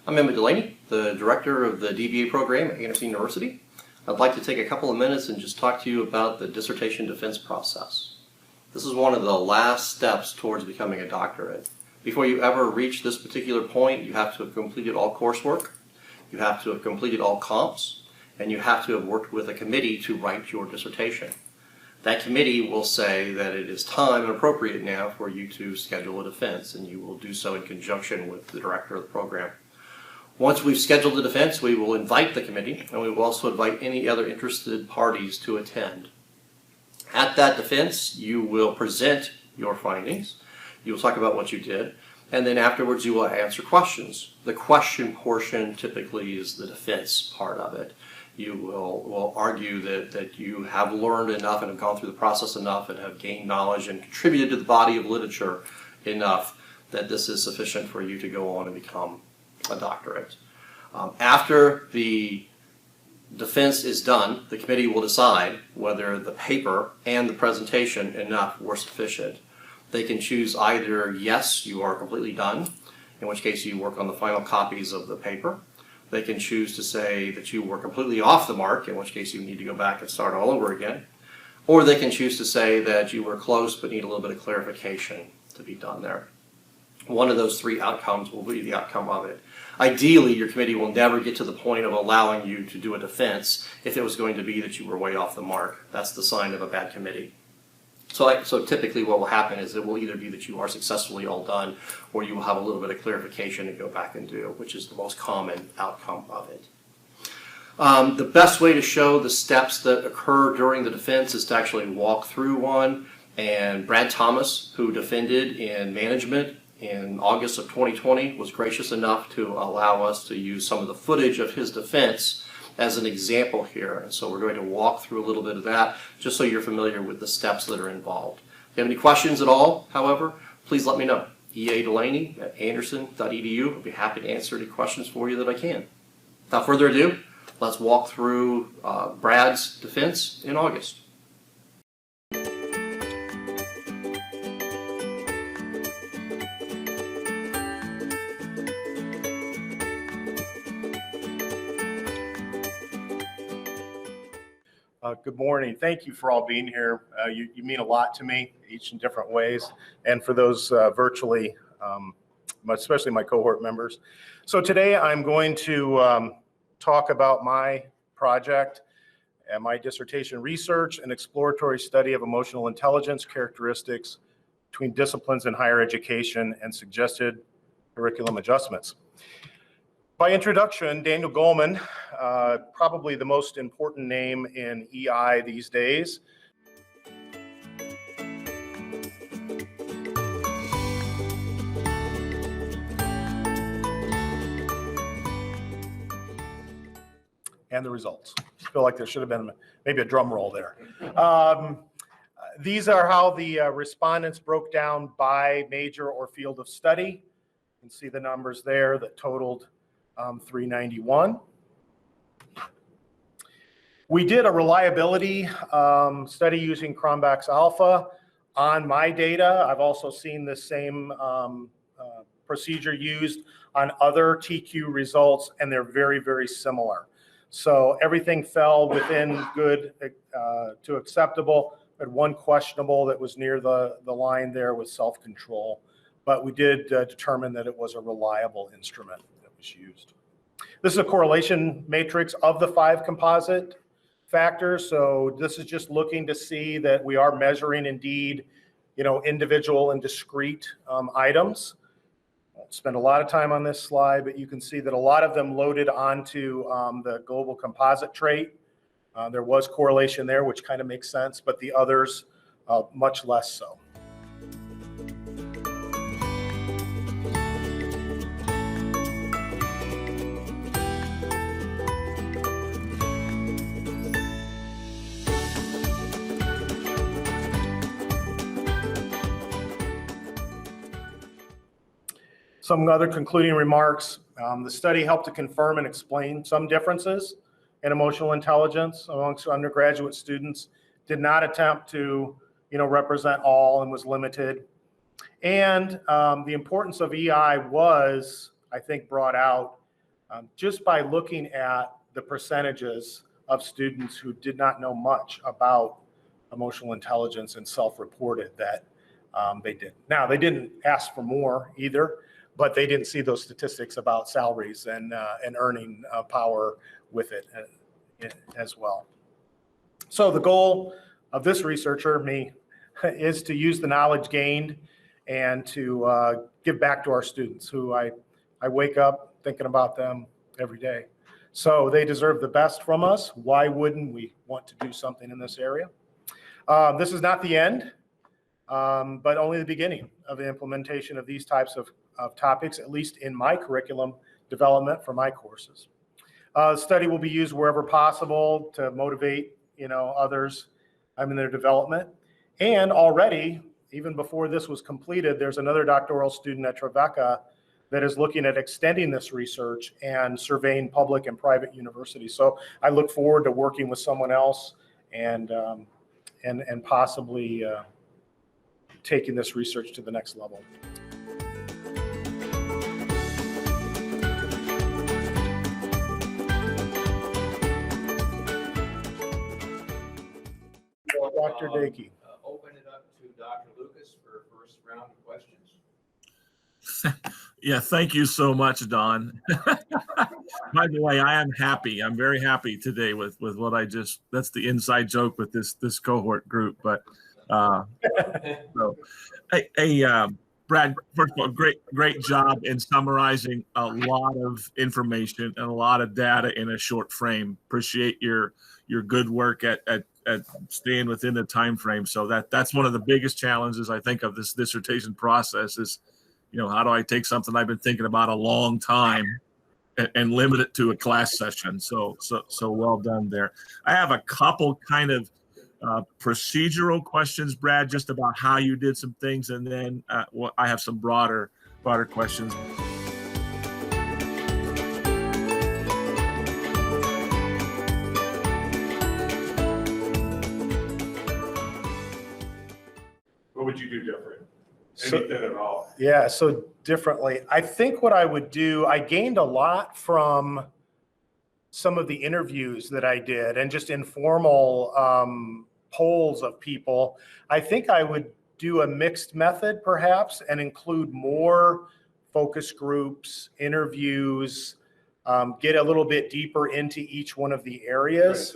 I'm Emmett Delaney, the director of the DBA program at Anderson University. I'd like to take a couple of minutes and just talk to you about the dissertation defense process. This is one of the last steps towards becoming a doctorate. Before you ever reach this particular point, you have to have completed all coursework, you have to have completed all comps, and you have to have worked with a committee to write your dissertation. That committee will say that it is time and appropriate now for you to schedule a defense, and you will do so in conjunction with the director of the program. Once we've scheduled the defense, we will invite the committee, and we will also invite any other interested parties to attend. At that defense, you will present your findings, you will talk about what you did, and then afterwards you will answer questions. The question portion typically is the defense part of it. You will argue that you have learned enough and have gone through the process enough and have gained knowledge and contributed to the body of literature enough that this is sufficient for you to go on and become a doctorate. After the defense is done, the committee will decide whether the paper and the presentation enough were sufficient. They can choose either yes, you are completely done, in which case you work on the final copies of the paper. They can choose to say that you were completely off the mark, in which case you need to go back and start all over again. Or they can choose to say that you were close but need a little bit of clarification to be done there. One of those three outcomes will be the outcome of it. Ideally, your committee will never get to the point of allowing you to do a defense if it was going to be that you were way off the mark. That's the sign of a bad committee. So typically what will happen is it will either be that you are successfully all done, or you will have a little bit of clarification to go back and do, which is the most common outcome of it. The best way to show the steps that occur during the defense is to actually walk through one. And Brad Thomas, who defended in management in August of 2020, was gracious enough to allow us to use some of the footage of his defense as an example here. And so we're going to walk through a little bit of that just so you're familiar with the steps that are involved. If you have any questions at all, however, please let me know. eadelaney@anderson.edu. I'll be happy to answer any questions for you that I can. Without further ado, let's walk through Brad's defense in August. Good morning. Thank you for all being here. You mean a lot to me, each in different ways, and for those virtually, especially my cohort members. So today I'm going to talk about my project and my dissertation research and exploratory study of emotional intelligence characteristics between disciplines in higher education and suggested curriculum adjustments. By introduction, Daniel Goleman, probably the most important name in EI these days. And the results. I feel like there should have been maybe a drum roll there. These are how the respondents broke down by major or field of study. You can see the numbers there that totaled 391. We did a reliability study using Cronbach's alpha on my data. I've also seen the same procedure used on other TQ results, and they're very, very similar. So everything fell within good to acceptable, but one questionable that was near the line there was self-control. But we did determine that it was a reliable instrument that was used. This is a correlation matrix of the 5 composite factors. So this is just looking to see that we are measuring indeed, individual and discrete items. I won't spend a lot of time on this slide, but you can see that a lot of them loaded onto the global composite trait. There was correlation there, which kind of makes sense, but the others much less so. Some other concluding remarks. The study helped to confirm and explain some differences in emotional intelligence amongst undergraduate students. Did not attempt to, represent all and was limited. And the importance of EI was, I think, brought out just by looking at the percentages of students who did not know much about emotional intelligence and self-reported that they did. Now, they didn't ask for more either, but they didn't see those statistics about salaries and earning power with it as well. So the goal of this researcher, me, is to use the knowledge gained and to give back to our students who I wake up thinking about them every day. So they deserve the best from us. Why wouldn't we want to do something in this area? This is not the end, but only the beginning of the implementation of these types of topics, at least in my curriculum development for my courses. The study will be used wherever possible to motivate, others in their development. And already, even before this was completed, there's another doctoral student at Trevecca that is looking at extending this research and surveying public and private universities. So I look forward to working with someone else and possibly taking this research to the next level. Dr. Dakey. Open it up to Dr. Lucas for a first round of questions. Yeah, thank you so much, Don. By the way, I am happy. I'm very happy today with what that's the inside joke with this cohort group. But so, Brad, first of all, great job in summarizing a lot of information and a lot of data in a short frame. Appreciate your good work at staying within the time frame. So that's one of the biggest challenges I think of this dissertation process is, how do I take something I've been thinking about a long time and limit it to a class session? So well done there. I have a couple kind of procedural questions, Brad, just about how you did some things, and then I have some broader questions. What would you do different? Anything at all? Yeah, so differently. I think what I would do, I gained a lot from some of the interviews that I did and just informal polls of people. I think I would do a mixed method perhaps and include more focus groups, interviews, get a little bit deeper into each one of the areas.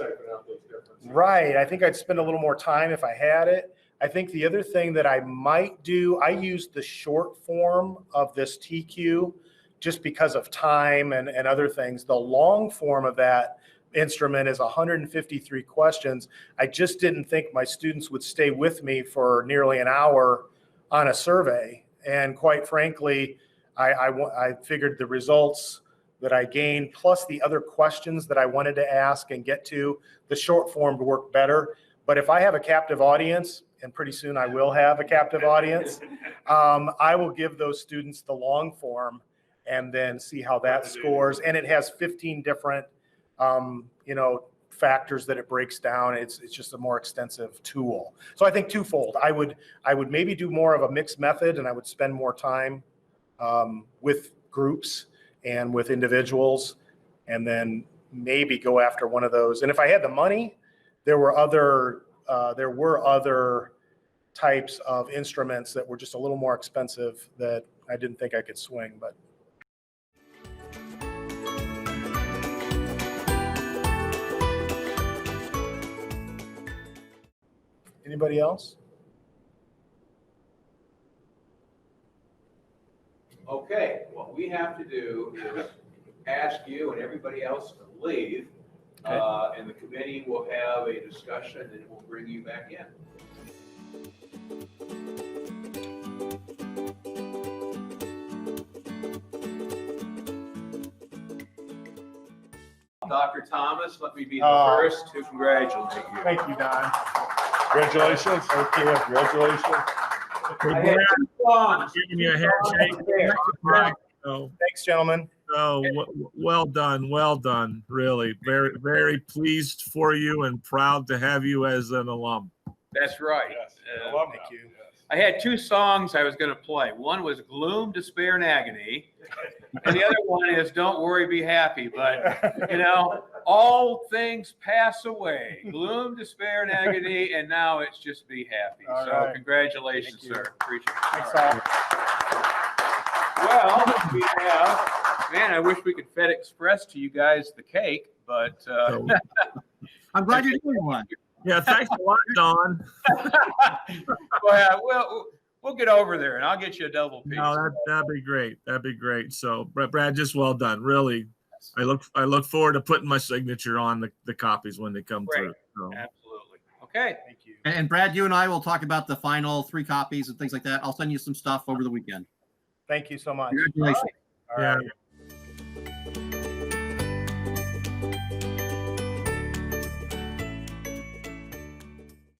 Right. I think I'd spend a little more time if I had it. I think the other thing that I might do, I used the short form of this TQ just because of time and other things. The long form of that instrument is 153 questions. I just didn't think my students would stay with me for nearly an hour on a survey. And quite frankly, I figured the results that I gained, plus the other questions that I wanted to ask and get to, the short form would work better. But if I have a captive audience, and pretty soon I will have a captive audience, I will give those students the long form and then see how that scores. And it has 15 different, factors that it breaks down. It's just a more extensive tool. So I think twofold. I would maybe do more of a mixed method, and I would spend more time with groups and with individuals, and then maybe go after one of those. And if I had the money, there were other types of instruments that were just a little more expensive that I didn't think I could swing. But anybody else? Okay, what we have to do is ask you and everybody else to leave, and the committee will have a discussion and we'll bring you back in. Dr. Thomas, let me be the first to congratulate you. Thank you, Don. Congratulations. Thank you. Congratulations. I had 2 songs. Giving you a handshake. Thanks, gentlemen. Well done. Really, very, very pleased for you and proud to have you as an alum. That's right. Yes. Thank you. I had two songs I was going to play. One was Gloom, Despair, and Agony. And the other one is Don't Worry, Be Happy. But, you know, all things pass away. Gloom, despair, and agony. And now it's just be happy. All so right. congratulations, Thank you. sir. Appreciate it. Thanks, All all. right. Well, we have, man, I wish we could FedEx Express to you guys the cake, but So, I'm glad you're doing one. yeah, thanks a lot, Don. well, we'll get over there and I'll get you a double piece. No, that'd be great. That'd be great. So, Brad, just well done. Really, I look forward to putting my signature on the copies when they come Great. through. So. Absolutely. Okay. Thank you. And Brad, you and I will talk about the final 3 copies and things like that. I'll send you some stuff over the weekend. Thank you so much. Congratulations. All right.